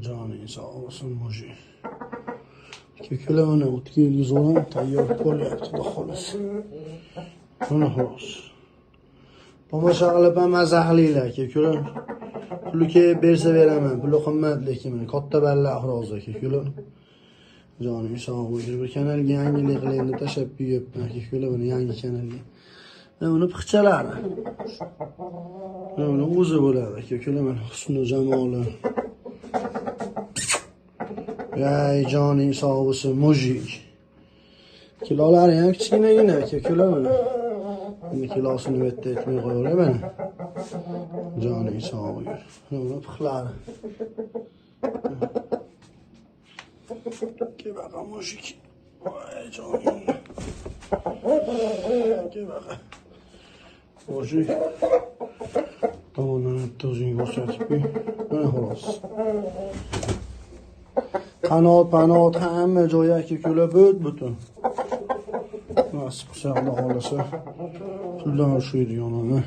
Canı sağ olasın Moji. Kökülemene o'tga yilgizib olaman, tayyor bo'lyapti, xudo xolasa. Mana xolos. Tomosha qilib ham maza qilinglar, kökülam. Pulga bersa beraman, puli qimmat lekin katta balla hozir kökülam. Jonim sog' bo'lsin. Bir kanalga yangilik qilaylik deb tashlab qo'yibman, kökülam, buni yangi kanalga. Uni piqchalari. Uni o'zi bo'ladi, kökülam, husn va jamoli. Yay joning sog' bo'lsin, Mojik. Kilolari ham kichkinagina, kökülam. Buni kilosini bu yerda aytmay qo'yaman. Joning sog' bo'lsin. Buni piqlari. Kebaqa Mojik. Voy jonim. Kebaqa. Mojik. Tomondan o'zing ko'rsatib qo'y. Mana xolos. Qanot hamma joyi kökülab butun. Nasib qilsa Alloh xolasa puldan ushlaydigan ona.